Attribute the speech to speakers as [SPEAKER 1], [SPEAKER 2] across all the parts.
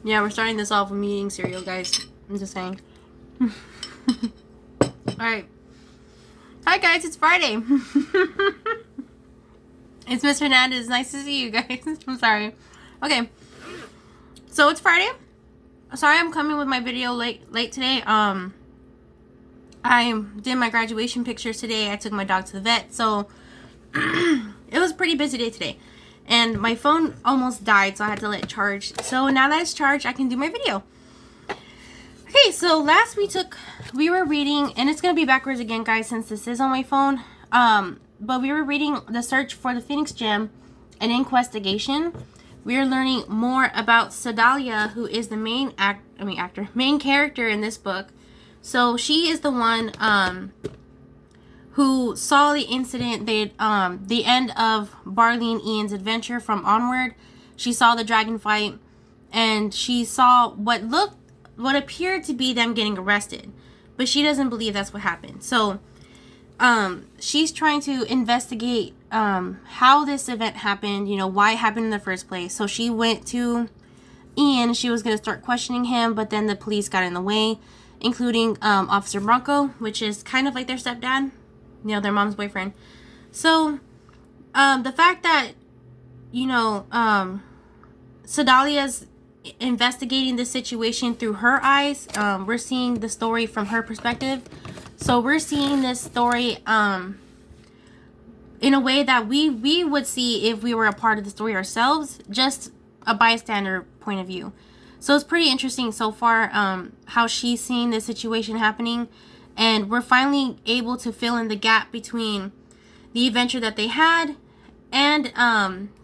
[SPEAKER 1] Yeah, we're starting this off with me eating cereal, guys. I'm just saying. Alright. Hi, guys. It's Friday. It's Miss Hernandez. Nice to see you guys. I'm sorry. Okay. So, it's Friday. Sorry I'm coming with my video late today. I did my graduation pictures today. I took my dog to the vet. So, it was a pretty busy day today. And my phone almost died, so I had to let it charge. So now that it's charged, I can do my video. Okay, so last we were reading, and it's going to be backwards again, guys, since this is on my phone. But we were reading The Search for the Phoenix Gem and In-Questigation. We are learning more about Sedalia, who is the main character in this book. So she is the one who saw the incident, the end of Barley and Ian's adventure from Onward. She saw the dragon fight, and she saw what appeared to be them getting arrested. But she doesn't believe that's what happened. So, she's trying to investigate how this event happened, why it happened in the first place. So she went to Ian. She was going to start questioning him, but then the police got in the way, including Officer Bronco, which is kind of like their stepdad. Their mom's boyfriend. So, the fact that, Sedalia's investigating the situation through her eyes, we're seeing the story from her perspective. So, we're seeing this story in a way that we would see if we were a part of the story ourselves, just a bystander point of view. So, it's pretty interesting so far how she's seeing this situation happening. And we're finally able to fill in the gap between the adventure that they had and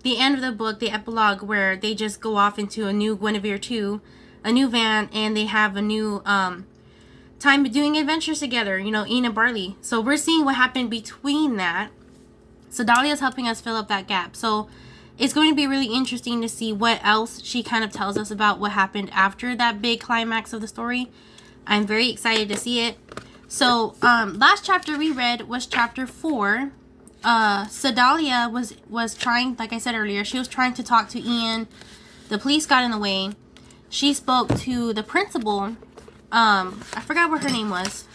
[SPEAKER 1] the end of the book, the epilogue, where they just go off into a new Guinevere 2, a new van, and they have a new time doing adventures together, Ian and Barley. So we're seeing what happened between that. So Dahlia's helping us fill up that gap. So it's going to be really interesting to see what else she kind of tells us about what happened after that big climax of the story. I'm very excited to see it. So, last chapter we read was chapter 4. Sedalia was trying, like I said earlier, she was trying to talk to Ian. The police got in the way. She spoke to the principal. I forgot what her name was.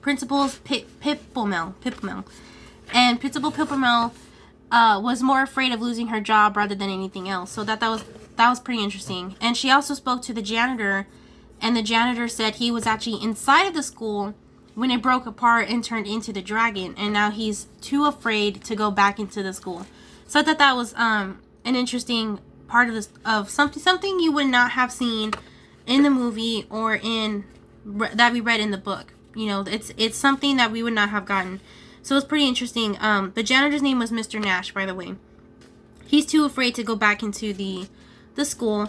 [SPEAKER 1] Principal's Pipamel. And Principal Pipamel was more afraid of losing her job rather than anything else. So that was pretty interesting. And she also spoke to the janitor. And the janitor said he was actually inside of the school when it broke apart and turned into the dragon, and now he's too afraid to go back into the school. So I thought that was an interesting part of this, of something you would not have seen in the movie or that we read in the book. It's something that we would not have gotten. So it's pretty interesting. The janitor's name was Mr. Nash, by the way. He's too afraid to go back into the school.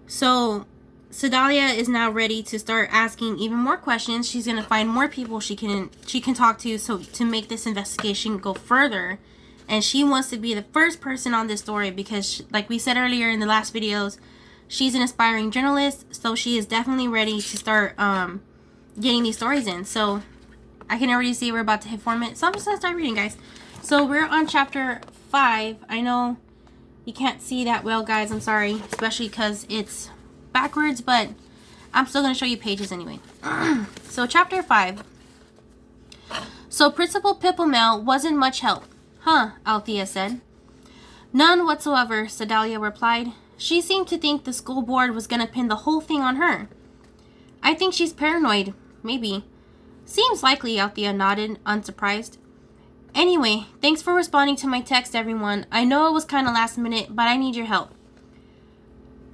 [SPEAKER 1] So Sedalia is now ready to start asking even more questions. She's going to find more people she can talk to, so to make this investigation go further. And she wants to be the first person on this story because, like we said earlier in the last videos, she's an aspiring journalist, so she is definitely ready to start getting these stories in. So I can already see we're about to hit format. So I'm just going to start reading, guys. So we're on chapter 5. I know you can't see that well, guys. I'm sorry, especially because it's backwards, but I'm still going to show you pages anyway. So chapter 5. So Principal Pipamel wasn't much help. Huh, Althea said. None whatsoever, Sedalia replied. She seemed to think the school board was going to pin the whole thing on her. I think she's paranoid. Maybe. Seems likely, Althea nodded, unsurprised. Anyway, thanks for responding to my text, everyone. I know it was kind of last minute, but I need your help.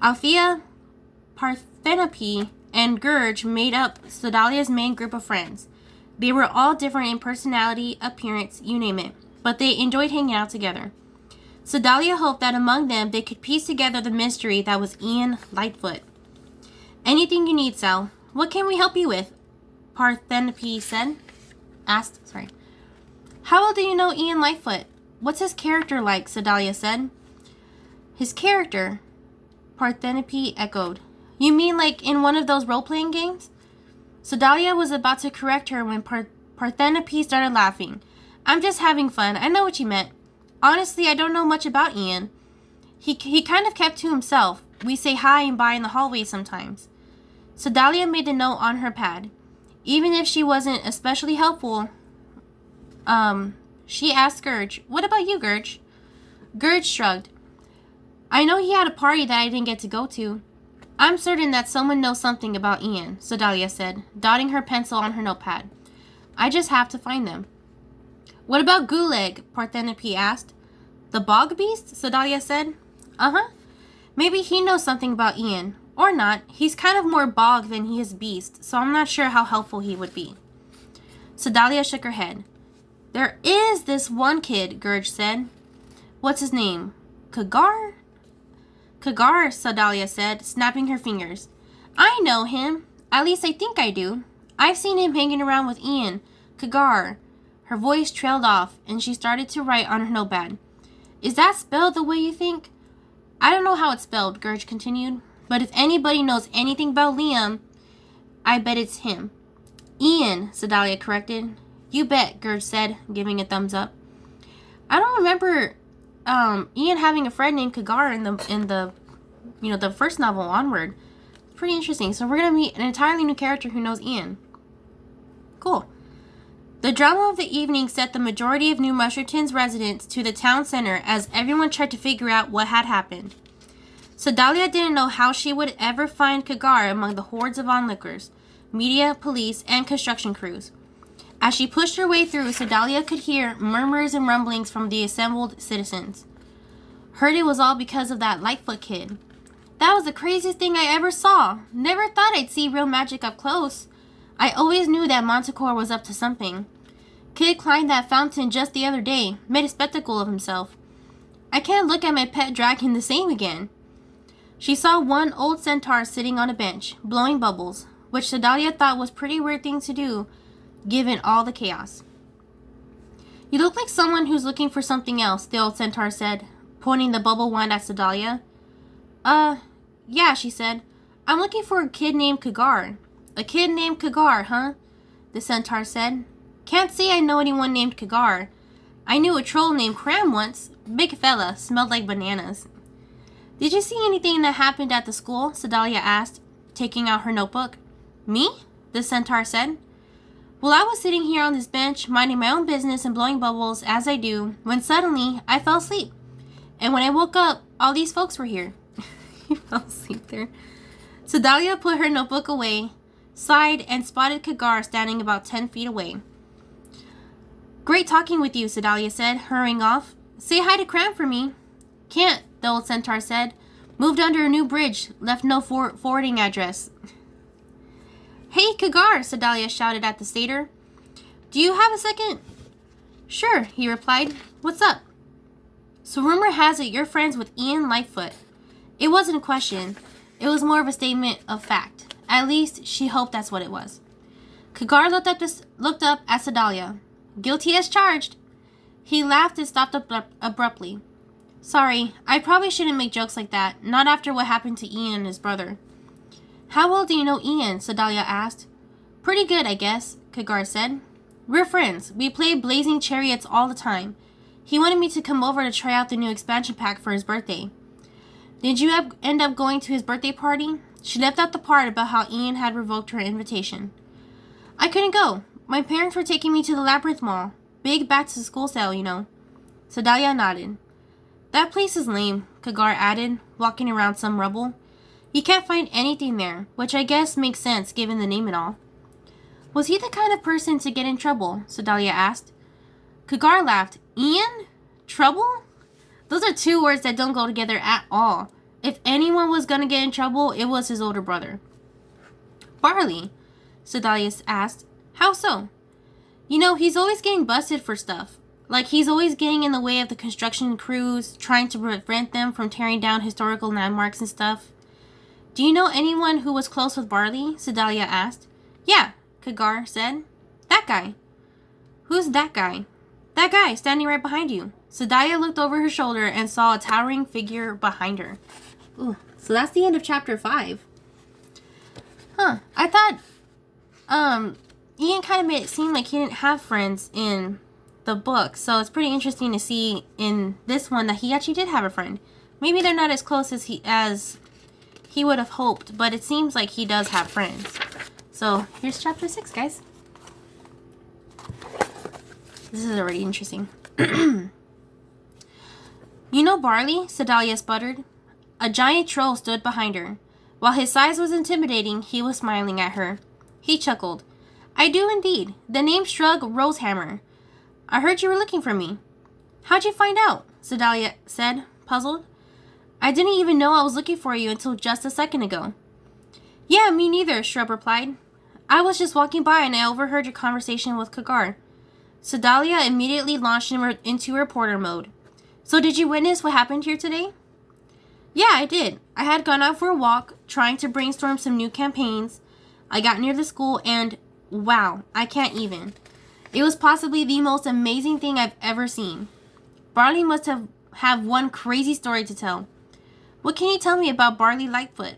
[SPEAKER 1] Althea, Parthenope, and Gurge made up Sedalia's main group of friends. They were all different in personality, appearance, you name it, but they enjoyed hanging out together. Sedalia hoped that among them they could piece together the mystery that was Ian Lightfoot. Anything you need, Sal. What can we help you with? Parthenope asked. How well do you know Ian Lightfoot? What's his character like? Sedalia said. His character? Parthenope echoed. You mean like in one of those role-playing games? Sedalia was about to correct her when Parthenope started laughing. I'm just having fun. I know what you meant. Honestly, I don't know much about Ian. He kind of kept to himself. We say hi and bye in the hallway sometimes. Sedalia made a note on her pad. Even if she wasn't especially helpful, she asked Gurge, "What about you, Gurge?" Gurge shrugged. "I know he had a party that I didn't get to go to." "I'm certain that someone knows something about Ian," Sedalia said, dotting her pencil on her notepad. "I just have to find them." "What about Gulag?" Parthenope asked. "The bog beast?" Sedalia said. "Uh-huh. Maybe he knows something about Ian. Or not. He's kind of more bog than he is beast, so I'm not sure how helpful he would be." Sedalia shook her head. "There is this one kid," Gurge said. "What's his name? Kagar?" "Kagar," Sedalia said, snapping her fingers. "I know him. At least I think I do. I've seen him hanging around with Ian. Kagar." Her voice trailed off, and she started to write on her notepad. "Is that spelled the way you think?" "I don't know how it's spelled," Gurge continued. "But if anybody knows anything about Liam, I bet it's him." "Ian," Sedalia corrected. "You bet," Gurge said, giving a thumbs up. "I don't remember Ian having a friend named Kagar in the first novel onward." Pretty interesting. So we're gonna meet an entirely new character who knows Ian. Cool. The drama of the evening set the majority of New Musherton's residents to the town center as everyone tried to figure out what had happened. Sedalia didn't know how she would ever find Kagar among the hordes of onlookers, media, police, and construction crews. As she pushed her way through, Sedalia could hear murmurs and rumblings from the assembled citizens. "Heard it was all because of that Lightfoot kid. That was the craziest thing I ever saw. Never thought I'd see real magic up close. I always knew that Manticore was up to something. Kid climbed that fountain just the other day, made a spectacle of himself. I can't look at my pet dragon the same again." She saw one old centaur sitting on a bench, blowing bubbles, which Sedalia thought was a pretty weird thing to do, given all the chaos. "You look like someone who's looking for something else," the old centaur said, pointing the bubble wand at Sedalia. Yeah," she said. "I'm looking for a kid named Kagar." "A kid named Kagar, huh?" the centaur said. "Can't say I know anyone named Kagar. I knew a troll named Cram once. Big fella, smelled like bananas." "Did you see anything that happened at the school?" Sedalia asked, taking out her notebook. "Me?" the centaur said. "Well, I was sitting here on this bench, minding my own business and blowing bubbles, as I do, when suddenly I fell asleep. And when I woke up, all these folks were here." You fell asleep there. Sedalia put her notebook away, sighed, and spotted Kagar standing about 10 feet away. "Great talking with you," Sedalia said, hurrying off. "Say hi to Cram for me." "Can't," the old centaur said. "Moved under a new bridge, left no forwarding address." "Hey, Kagar," Sedalia shouted at the satyr. "Do you have a second?" "Sure," he replied. "What's up?" "So rumor has it you're friends with Ian Lightfoot." It wasn't a question. It was more of a statement of fact. At least, she hoped that's what it was. Kagar looked up at Sedalia. "Guilty as charged." He laughed and stopped abruptly. "Sorry, I probably shouldn't make jokes like that, not after what happened to Ian and his brother." "How well do you know Ian?" Sedalia asked. "Pretty good, I guess," Kagar said. "We're friends. We play Blazing Chariots all the time. He wanted me to come over to try out the new expansion pack for his birthday." "Did you end up going to his birthday party?" She left out the part about how Ian had revoked her invitation. "I couldn't go. My parents were taking me to the Labyrinth Mall. Big back-to-school sale, you know." Sedalia nodded. "That place is lame," Kagar added, walking around some rubble. "You can't find anything there, which I guess makes sense given the name and all." "Was he the kind of person to get in trouble?" Sedalia asked. Kagar laughed. "Ian? Trouble? Those are two words that don't go together at all. If anyone was going to get in trouble, it was his older brother." "Barley?" Sedalia asked. "How so?" "You know, he's always getting busted for stuff. Like he's always getting in the way of the construction crews, trying to prevent them from tearing down historical landmarks and stuff." "Do you know anyone who was close with Barley?" Sedalia asked. "Yeah," Kagar said. "That guy." "Who's that guy?" "That guy, standing right behind you." Sedalia looked over her shoulder and saw a towering figure behind her. Ooh, so that's the end of chapter 5. I thought, Ian kind of made it seem like he didn't have friends in the book. So it's pretty interesting to see in this one that he actually did have a friend. Maybe they're not as close as he would have hoped, but it seems like he does have friends. So here's chapter 6, guys. This is already interesting. You know Barley? Sedalia sputtered. A giant troll stood behind her. While his size was intimidating, he was smiling at her. He chuckled. I do indeed. The name's Shrug Rosehammer. I heard you were looking for me. How'd you find out? Sedalia said, puzzled. I didn't even know I was looking for you until just a second ago. Yeah, me neither, Shrub replied. I was just walking by and I overheard your conversation with Kagar. Sedalia immediately launched into reporter mode. So did you witness what happened here today? Yeah, I did. I had gone out for a walk, trying to brainstorm some new campaigns. I got near the school and, wow, I can't even. It was possibly the most amazing thing I've ever seen. Barley must have one crazy story to tell. What can you tell me about Barley Lightfoot?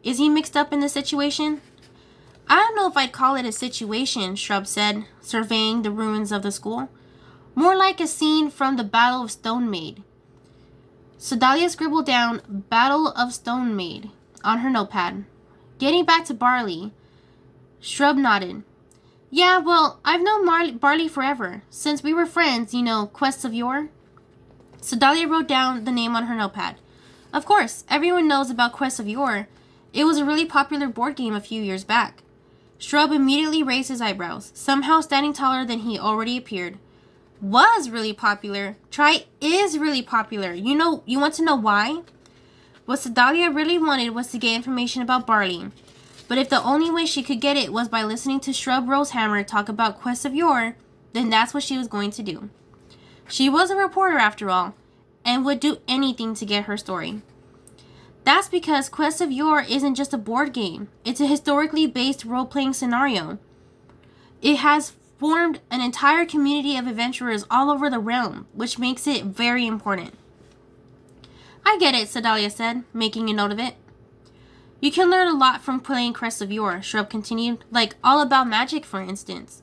[SPEAKER 1] Is he mixed up in the situation? I don't know if I'd call it a situation, Shrub said, surveying the ruins of the school. More like a scene from the Battle of Stone Maid. Sedalia scribbled down Battle of Stone Maid on her notepad. Getting back to Barley, Shrub nodded. Yeah, well, I've known Barley forever. Since we were friends, you know, Quests of Yore. Sedalia wrote down the name on her notepad. Of course, everyone knows about Quests of Yore. It was a really popular board game a few years back. Shrub immediately raised his eyebrows, somehow standing taller than he already appeared. Was really popular. Try is really popular. You want to know why? What Sedalia really wanted was to get information about Barley. But if the only way she could get it was by listening to Shrub Rosehammer talk about Quests of Yore, then that's what she was going to do. She was a reporter after all, and would do anything to get her story. That's because Quests of Yore isn't just a board game. It's a historically based role-playing scenario. It has formed an entire community of adventurers all over the realm, which makes it very important. I get it, Sedalia said, making a note of it. You can learn a lot from playing Quests of Yore, Shrub continued, like all about magic, for instance.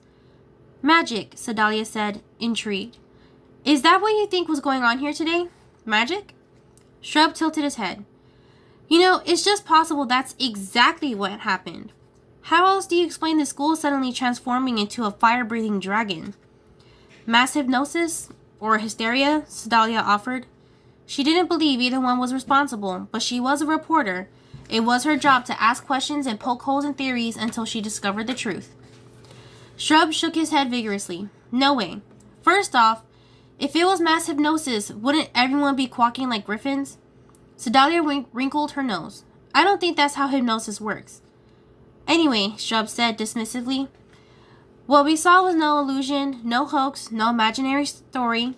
[SPEAKER 1] Magic, Sedalia said, intrigued. Is that what you think was going on here today? Magic? Shrub tilted his head. You know, it's just possible that's exactly what happened. How else do you explain the school suddenly transforming into a fire-breathing dragon? Mass hypnosis? Or hysteria? Sedalia offered. She didn't believe either one was responsible, but she was a reporter. It was her job to ask questions and poke holes in theories until she discovered the truth. Shrub shook his head vigorously. No way. First off, if it was mass hypnosis, wouldn't everyone be quacking like griffins? Sedalia wrinkled her nose. I don't think that's how hypnosis works. Anyway, Shrub said dismissively, what we saw was no illusion, no hoax, no imaginary story.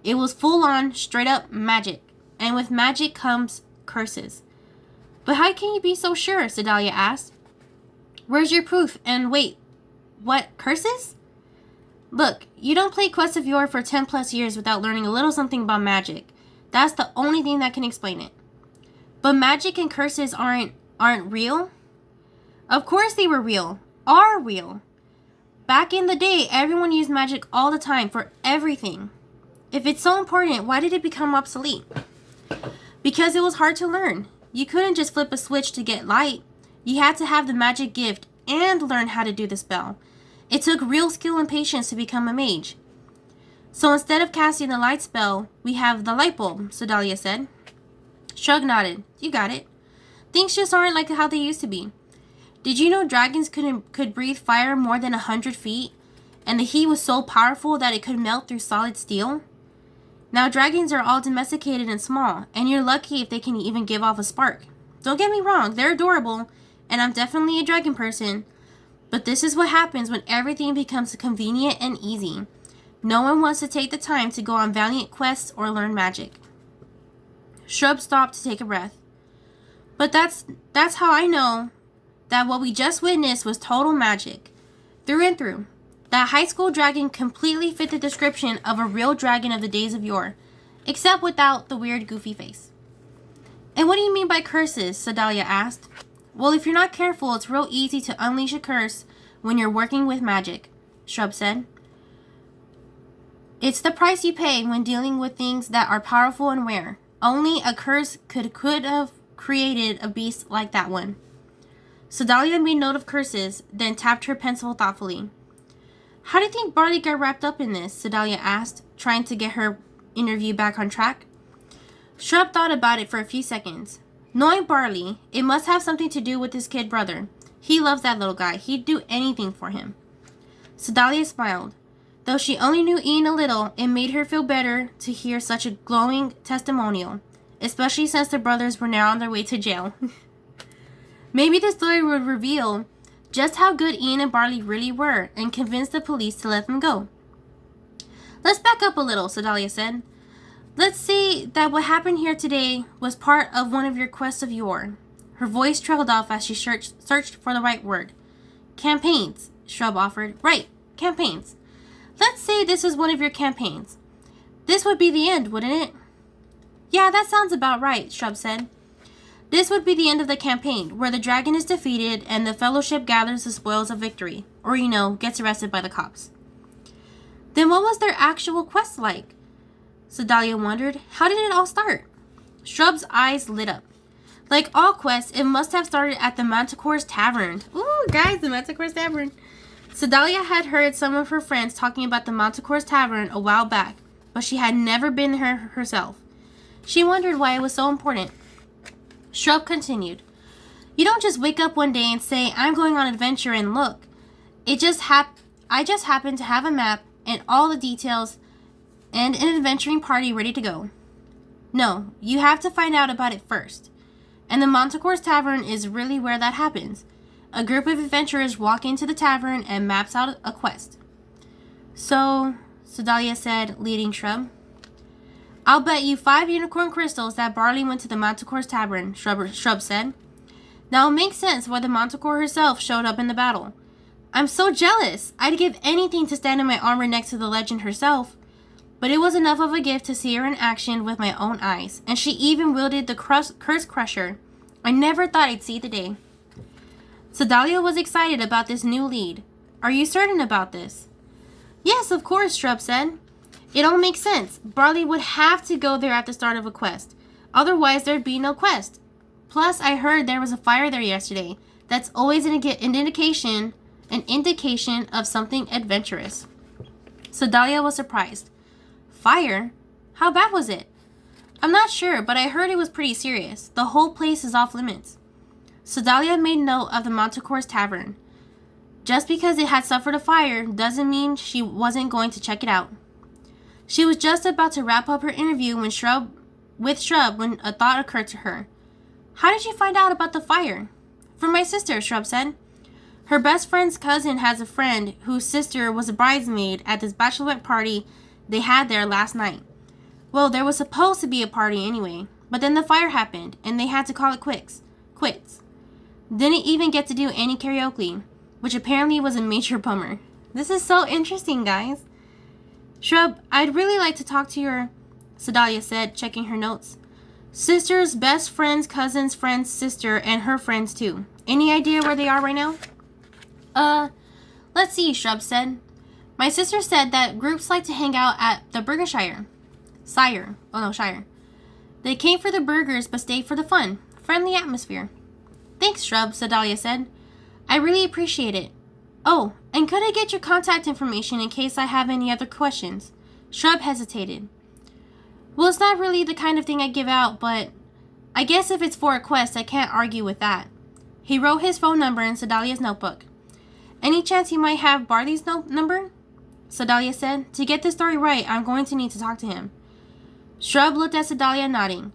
[SPEAKER 1] It was full-on, straight-up magic. And with magic comes curses. But how can you be so sure? Sedalia asked. Where's your proof? And wait, what, curses? Look, you don't play Quests of Yore for 10 plus years without learning a little something about magic. That's the only thing that can explain it. But magic and curses aren't real? Of course they were real. Are real. Back in the day, everyone used magic all the time for everything. If it's so important, why did it become obsolete? Because it was hard to learn. You couldn't just flip a switch to get light. You had to have the magic gift and learn how to do the spell. It took real skill and patience to become a mage. So instead of casting the light spell, we have the light bulb, Sedalia said. Shrug nodded. You got it. Things just aren't like how they used to be. Did you know dragons could breathe fire more than 100 feet? And the heat was so powerful that it could melt through solid steel? Now dragons are all domesticated and small, and you're lucky if they can even give off a spark. Don't get me wrong, they're adorable, and I'm definitely a dragon person. But this is what happens when everything becomes convenient and easy. No one wants to take the time to go on valiant quests or learn magic. Shrub stopped to take a breath. But that's how I know that what we just witnessed was total magic. Through and through. That high school dragon completely fit the description of a real dragon of the days of yore, except without the weird goofy face. And what do you mean by curses? Sedalia asked. Well, if you're not careful, it's real easy to unleash a curse when you're working with magic, Shrub said. It's the price you pay when dealing with things that are powerful and rare. Only a curse could have created a beast like that one. Sedalia made note of curses, then tapped her pencil thoughtfully. How do you think Barley got wrapped up in this? Sedalia asked, trying to get her interview back on track. Shrub thought about it for a few seconds. Knowing Barley, it must have something to do with his kid brother. He loves that little guy. He'd do anything for him. Sedalia smiled. Though she only knew Ian a little, it made her feel better to hear such a glowing testimonial, especially since the brothers were now on their way to jail. Maybe the story would reveal just how good Ian and Barley really were and convince the police to let them go. Let's back up a little, Sedalia said. Let's say that what happened here today was part of one of your quests of yore. Her voice trailed off as she searched for the right word. Campaigns, Shrub offered. Right, campaigns. Let's say this is one of your campaigns. This would be the end, wouldn't it? Yeah, that sounds about right, Shrub said. This would be the end of the campaign, where the dragon is defeated and the Fellowship gathers the spoils of victory, or, gets arrested by the cops. Then what was their actual quest like? Sedalia wondered. How did it all start? Shrub's eyes lit up. Like all quests, it must have started at the Manticore's Tavern. Ooh, guys, the Manticore's Tavern. Sedalia had heard some of her friends talking about the Manticore's Tavern a while back, but she had never been there herself. She wondered why it was so important. Shrub continued. You don't just wake up one day and say, I'm going on an adventure and look. I just happened to have a map and all the details and an adventuring party ready to go. No, you have to find out about it first. And the Manticore's Tavern is really where that happens. A group of adventurers walk into the tavern and maps out a quest. So, Sedalia said, leading Shrub. I'll bet you 5 unicorn crystals that Barley went to the Manticore's Tavern, Shrub said. Now it makes sense why the Manticore herself showed up in the battle. I'm so jealous. I'd give anything to stand in my armor next to the legend herself. But it was enough of a gift to see her in action with my own eyes, and she even wielded the Curse Crusher. I never thought I'd see the day. Sedalia was excited about this new lead. Are you certain about this? Yes, of course, Shrub said. It all makes sense. Barley would have to go there at the start of a quest. Otherwise, there'd be no quest. Plus, I heard there was a fire there yesterday. That's always an indication of something adventurous. Sedalia was surprised. Fire? How bad was it? I'm not sure, but I heard it was pretty serious. The whole place is off limits. Sedalia made note of the Manticore's Tavern. Just because it had suffered a fire doesn't mean she wasn't going to check it out. She was just about to wrap up her interview when when a thought occurred to her. How did you find out about the fire? From my sister, Shrub said. Her best friend's cousin has a friend whose sister was a bridesmaid at this bachelorette party they had there last night. Well, there was supposed to be a party anyway, but then the fire happened, and they had to call it quits. Didn't even get to do any karaoke, which apparently was a major bummer. This is so interesting, guys. Shrub, I'd really like to talk to your... Sedalia said, checking her notes. Sister's best friend's cousin's friend's sister and her friends too. Any idea where they are right now? Let's see, Shrub said. My sister said that groups like to hang out at the Burgershire. Shire. They came for the burgers but stayed for the fun. Friendly atmosphere. Thanks, Shrub, Sedalia said. I really appreciate it. Oh, and could I get your contact information in case I have any other questions? Shrub hesitated. Well, it's not really the kind of thing I give out, but I guess if it's for a quest, I can't argue with that. He wrote his phone number in Sedalia's notebook. Any chance you might have Barley's number? Sedalia said. To get this story right, I'm going to need to talk to him. Shrub looked at Sedalia, nodding.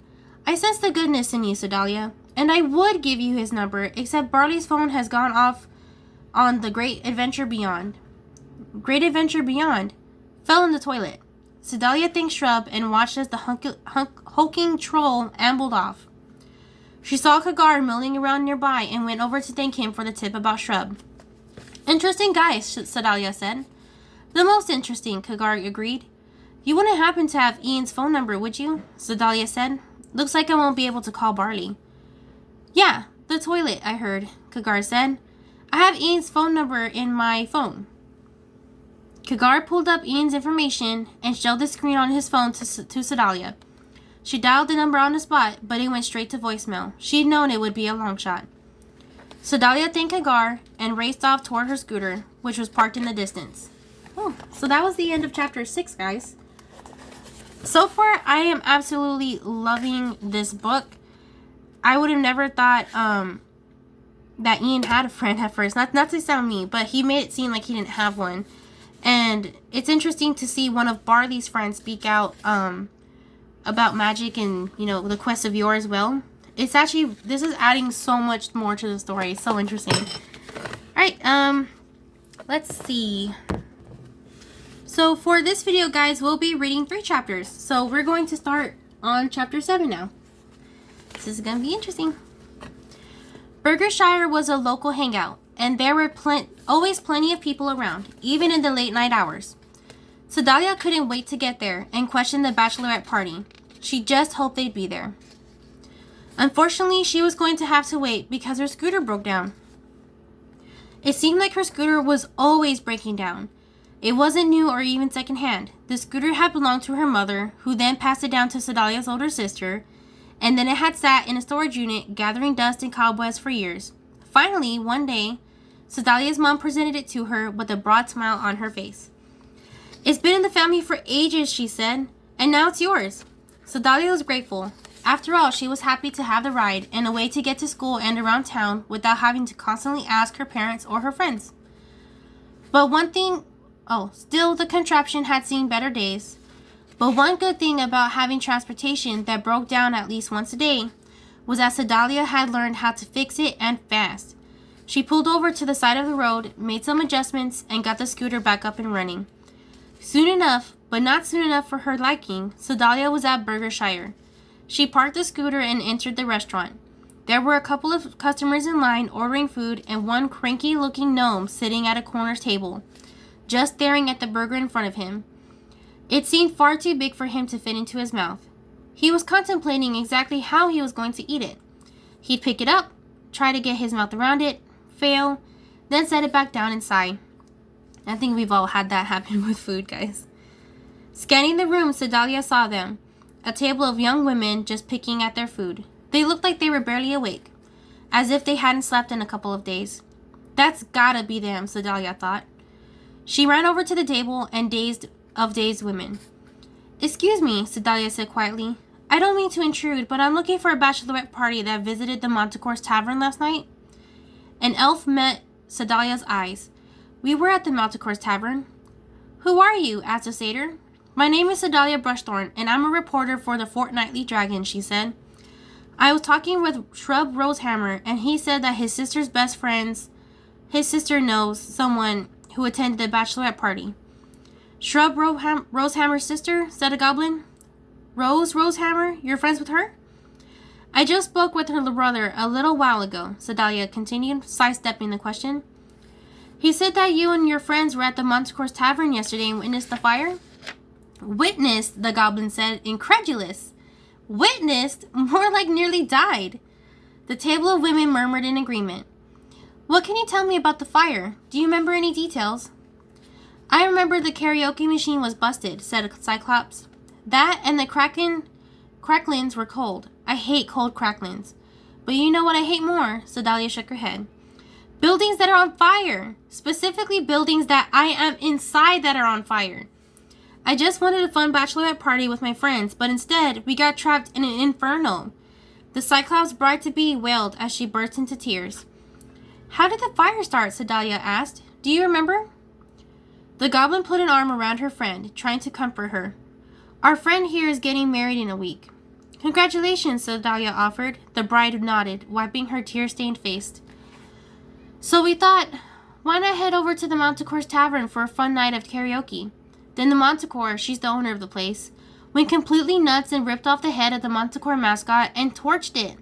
[SPEAKER 1] I sense the goodness in you, Sedalia, and I would give you his number, except Barley's phone has gone off on the Great Adventure Beyond. Great Adventure Beyond fell in the toilet. Sedalia thanked Shrub and watched as the hulking troll ambled off. She saw Kagar milling around nearby and went over to thank him for the tip about Shrub. Interesting guy, Sedalia said. The most interesting, Kagar agreed. You wouldn't happen to have Ian's phone number, would you? Sedalia said. Looks like I won't be able to call Barley. Yeah, the toilet, I heard, Kagar said. I have Ian's phone number in my phone. Kagar pulled up Ian's information and showed the screen on his phone to Sedalia. She dialed the number on the spot, but it went straight to voicemail. She'd known it would be a long shot. Sedalia thanked Hagar and raced off toward her scooter, which was parked in the distance. Oh, so that was the end of chapter 6, guys. So far, I am absolutely loving this book. I would have never thought that Ian had a friend at first. Not to sound mean, but he made it seem like he didn't have one. And it's interesting to see one of Barley's friends speak out about magic and, you know, the quest of Yor as well. It's actually, this is adding so much more to the story. It's so interesting. Alright, let's see. So for this video, guys, we'll be reading 3 chapters. So we're going to start on chapter 7 now. This is going to be interesting. Burgershire was a local hangout, and there were always plenty of people around, even in the late night hours. Sedalia couldn't wait to get there and question the bachelorette party. She just hoped they'd be there. Unfortunately, she was going to have to wait because her scooter broke down. It seemed like her scooter was always breaking down. It wasn't new or even secondhand. The scooter had belonged to her mother, who then passed it down to Sedalia's older sister, and then it had sat in a storage unit gathering dust and cobwebs for years. Finally, one day, Sedalia's mom presented it to her with a broad smile on her face. "It's been in the family for ages," she said, "and now it's yours." Sedalia was grateful. After all, she was happy to have the ride and a way to get to school and around town without having to constantly ask her parents or her friends. But still the contraption had seen better days. But one good thing about having transportation that broke down at least once a day was that Sedalia had learned how to fix it, and fast. She pulled over to the side of the road, made some adjustments, and got the scooter back up and running. Soon enough, but not soon enough for her liking, Sedalia was at Burgershire. She parked the scooter and entered the restaurant. There were a couple of customers in line ordering food and one cranky-looking gnome sitting at a corner table, just staring at the burger in front of him. It seemed far too big for him to fit into his mouth. He was contemplating exactly how he was going to eat it. He'd pick it up, try to get his mouth around it, fail, then set it back down and sigh. I think we've all had that happen with food, guys. Scanning the room, Sedalia saw them. A table of young women just picking at their food. They looked like they were barely awake, as if they hadn't slept in a couple of days. That's gotta be them, Sedalia thought. She ran over to the table and dazed women. "Excuse me," Sedalia said quietly. "I don't mean to intrude, but I'm looking for a bachelorette party that visited the Montecourt's Tavern last night." An elf met Sedalia's eyes. "We were at the Montecourt's Tavern." "Who are you?" asked the satyr. "My name is Sedalia Brushthorn, and I'm a reporter for the Fortnightly Dragon," she said. "I was talking with Shrub Rosehammer, and he said that his sister knows someone who attended the bachelorette party." "Shrub Rosehammer's sister?" said a goblin. Rosehammer? You're friends with her?" "I just spoke with her brother a little while ago," Sedalia continued, sidestepping the question. "He said that you and your friends were at the Montecourt's Tavern yesterday and witnessed the fire." "Witnessed," the goblin said, incredulous. "Witnessed? More like nearly died." The table of women murmured in agreement. "What can you tell me about the fire? Do you remember any details?" "I remember the karaoke machine was busted," said Cyclops. "That and the cracklins were cold. I hate cold cracklins. But you know what I hate more?" Sedalia shook her head. "Buildings that are on fire. Specifically buildings that I am inside that are on fire. I just wanted a fun bachelorette party with my friends, but instead we got trapped in an inferno." The Cyclops bride-to-be wailed as she burst into tears. "How did the fire start?" Sedalia asked. "Do you remember?" The goblin put an arm around her friend, trying to comfort her. "Our friend here is getting married in a week." "Congratulations," Sedalia offered. The bride nodded, wiping her tear-stained face. "So we thought, why not head over to the Montecourt's Tavern for a fun night of karaoke?" Then the Montecourt, she's the owner of the place, went completely nuts and ripped off the head of the Montecourt mascot and torched it.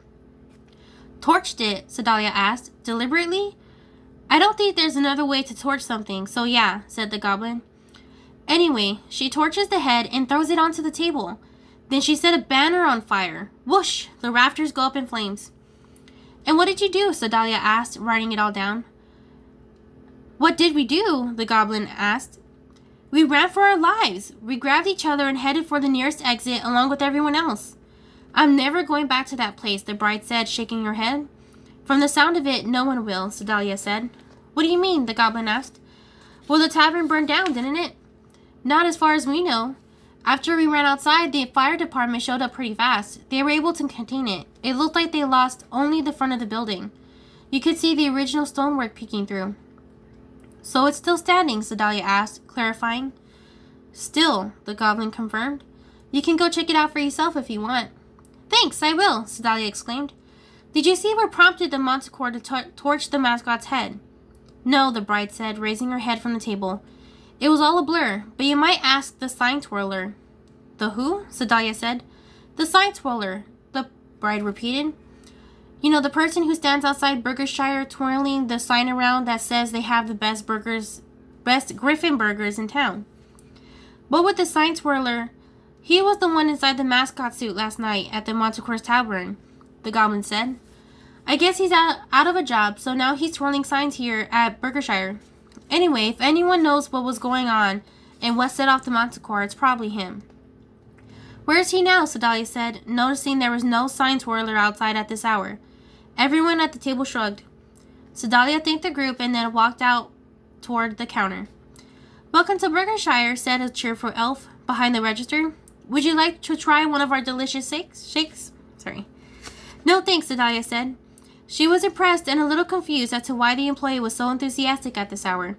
[SPEAKER 1] "Torched it?" Sedalia asked, deliberately. "I don't think there's another way to torch something, so yeah," said the goblin. "Anyway, she torches the head and throws it onto the table. Then she set a banner on fire. Whoosh! The rafters go up in flames." "And what did you do?" Sedalia asked, writing it all down. "What did we do?" the goblin asked. "We ran for our lives. We grabbed each other and headed for the nearest exit along with everyone else. I'm never going back to that place, the bride said, shaking her head. From the sound of it, no one will, Sedalia said. What do you mean? The goblin asked. Well, the tavern burned down, didn't it? Not as far as we know. After we ran outside, the fire department showed up pretty fast. They were able to contain it. It looked like they lost only the front of the building. You could see the original stonework peeking through. So it's still standing, Sedalia asked, clarifying. Still, the goblin confirmed. You can go check it out for yourself if you want. Thanks, I will, Sedalia exclaimed. Did you see what prompted the manticore to torch the mascot's head? No, the bride said, raising her head from the table. It was all a blur, but you might ask the sign twirler. The who? Sedalia said. The sign twirler, the bride repeated. You know, the person who stands outside Burgershire twirling the sign around that says they have the best Griffin burgers in town. But with the sign twirler, he was the one inside the mascot suit last night at the Manticore's Tavern, the goblin said. I guess he's out of a job, so now he's twirling signs here at Burgershire. Anyway, if anyone knows what was going on and what set off the Manticore, it's probably him. Where is he now? Sedalia said, noticing there was no sign twirler outside at this hour. Everyone at the table shrugged. Sedalia thanked the group and then walked out toward the counter. Welcome to Burgershire, said a cheerful elf behind the register. Would you like to try one of our delicious shakes? No thanks, Sedalia said. She was impressed and a little confused as to why the employee was so enthusiastic at this hour.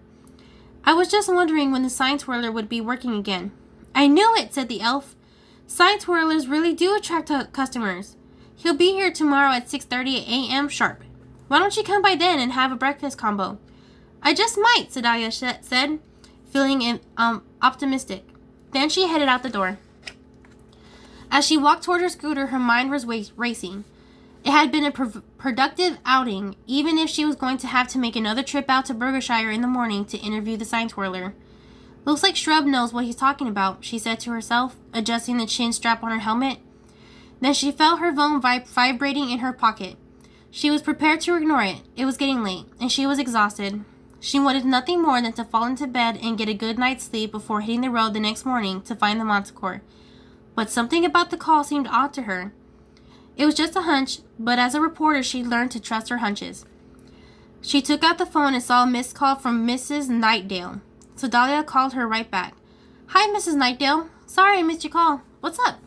[SPEAKER 1] I was just wondering when the sign twirler would be working again. I knew it, said the elf. Sign twirlers really do attract customers. He'll be here tomorrow at 6:30 a.m. sharp. Why don't you come by then and have a breakfast combo? I just might, Sedalia said, feeling optimistic. Then she headed out the door. As she walked toward her scooter, her mind was racing. It had been a productive outing, even if she was going to have to make another trip out to Burgershire in the morning to interview the sign twirler. Looks like Shrub knows what he's talking about, she said to herself, adjusting the chin strap on her helmet. Then she felt her phone vibrating in her pocket. She was prepared to ignore it. It was getting late, and she was exhausted. She wanted nothing more than to fall into bed and get a good night's sleep before hitting the road the next morning to find the Manticore. But something about the call seemed odd to her. It was just a hunch, but as a reporter she learned to trust her hunches. She took out the phone and saw a missed call from Mrs. Nightdale. Sedalia called her right back. Hi, Mrs. Nightdale. Sorry I missed your call. What's up?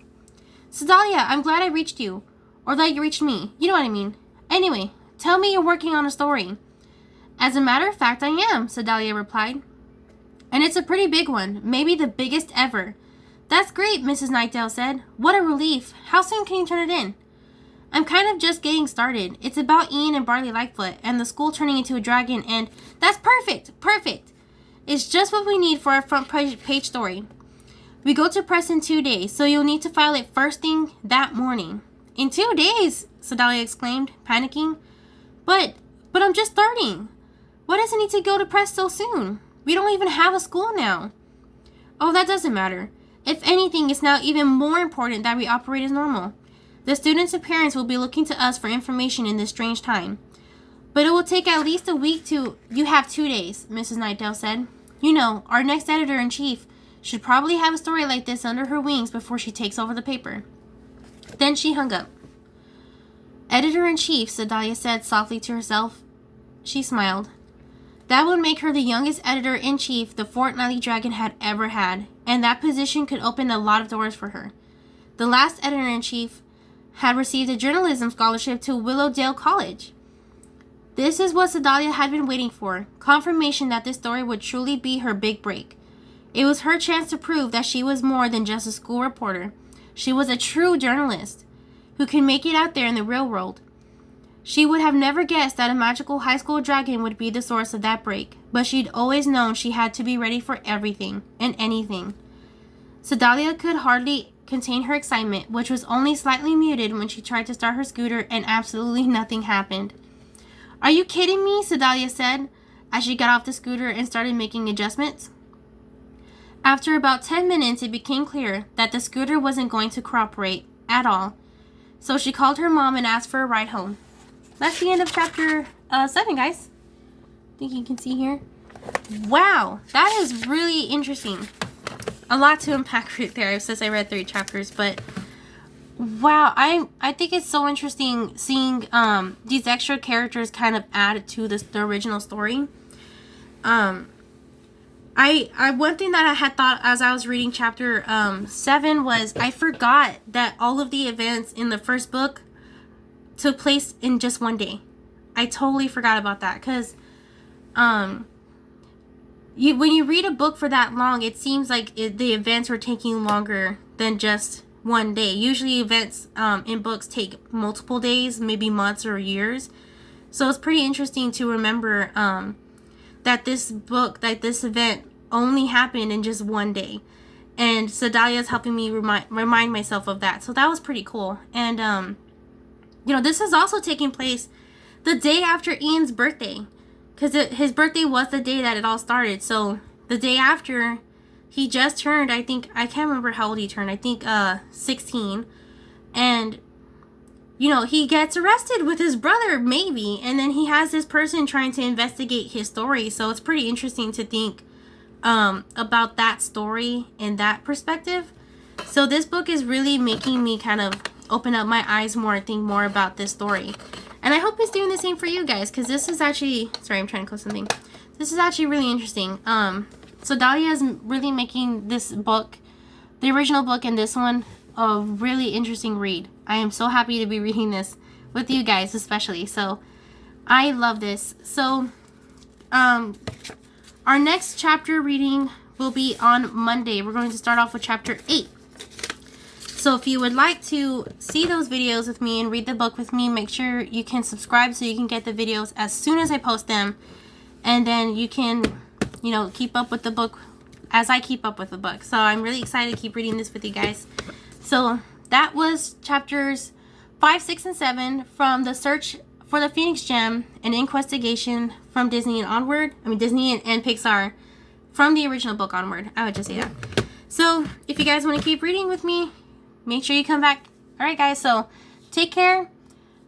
[SPEAKER 1] Sedalia, I'm glad I reached you. Or that you reached me. You know what I mean. Anyway, tell me you're working on a story. As a matter of fact, I am, Sedalia replied. And it's a pretty big one. Maybe the biggest ever. That's great, Mrs. Nightdale said. What a relief. How soon can you turn it in? I'm kind of just getting started. It's about Ian and Barley Lightfoot and the school turning into a dragon and... That's perfect! Perfect! It's just what we need for our front page story. We go to press in 2 days, so you'll need to file it first thing that morning. In 2 days? Sedalia exclaimed, panicking. But I'm just starting. Why does it need to go to press so soon? We don't even have a school now. Oh, that doesn't matter. If anything, it's now even more important that we operate as normal. The students and parents will be looking to us for information in this strange time. But it will take at least a week to... You have 2 days, Mrs. Nightdale said. You know, our next editor-in-chief should probably have a story like this under her wings before she takes over the paper. Then she hung up. Editor-in-chief, Sedalia said softly to herself. She smiled. That would make her the youngest editor-in-chief the Fortnightly Dragon had ever had, and that position could open a lot of doors for her. The last editor-in-chief had received a journalism scholarship to Willowdale College. This is what Sedalia had been waiting for, confirmation that this story would truly be her big break. It was her chance to prove that she was more than just a school reporter. She was a true journalist who can make it out there in the real world. She would have never guessed that a magical high school dragon would be the source of that break, but she'd always known she had to be ready for everything and anything. Sedalia could hardly contain her excitement, which was only slightly muted when she tried to start her scooter and absolutely nothing happened. Are you kidding me? Sedalia said as she got off the scooter and started making adjustments. After about 10 minutes, it became clear that the scooter wasn't going to cooperate at all, so she called her mom and asked for a ride home. That's the end of chapter 7, guys. I think you can see here. Wow, that is really interesting. A lot to unpack right there since I read 3 chapters, but Wow, I think it's so interesting seeing these extra characters kind of added to the original story. I one thing that I had thought as I was reading chapter 7 was I forgot that all of the events in the first book took place in just one day. I totally forgot about that because when you read a book for that long, it seems like the events were taking longer than just one day. Usually events in books take multiple days, maybe months or years. So it's pretty interesting to remember that this event only happened in just one day. And Sedalia's helping me remind myself of that. So that was pretty cool. And, this is also taking place the day after Ian's birthday. Because his birthday was the day that it all started. So the day after, he just turned, I can't remember how old he turned. I think 16. And, he gets arrested with his brother, maybe. And then he has this person trying to investigate his story. So it's pretty interesting to think about that story in that perspective. So this book is really making me kind of open up my eyes more and think more about this story. And I hope it's doing the same for you guys, because this is actually... Sorry, I'm trying to close something. This is actually really interesting. So Dahlia is really making this book, the original book and this one, a really interesting read. I am so happy to be reading this with you guys, especially. So I love this. So our next chapter reading will be on Monday. We're going to start off with chapter 8. So if you would like to see those videos with me and read the book with me, make sure you can subscribe so you can get the videos as soon as I post them. And then you can, keep up with the book as I keep up with the book. So I'm really excited to keep reading this with you guys. So that was chapters 5, 6, and 7 from The Search for the Phoenix Gem and In-Questigation from Disney and Pixar from the original book onward. I would just say that. So if you guys want to keep reading with me, make sure you come back. Alright guys, so take care.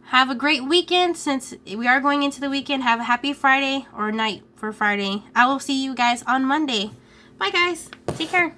[SPEAKER 1] Have a great weekend. Since we are going into the weekend, have a happy Friday or night for Friday. I will see you guys on Monday. Bye guys. Take care.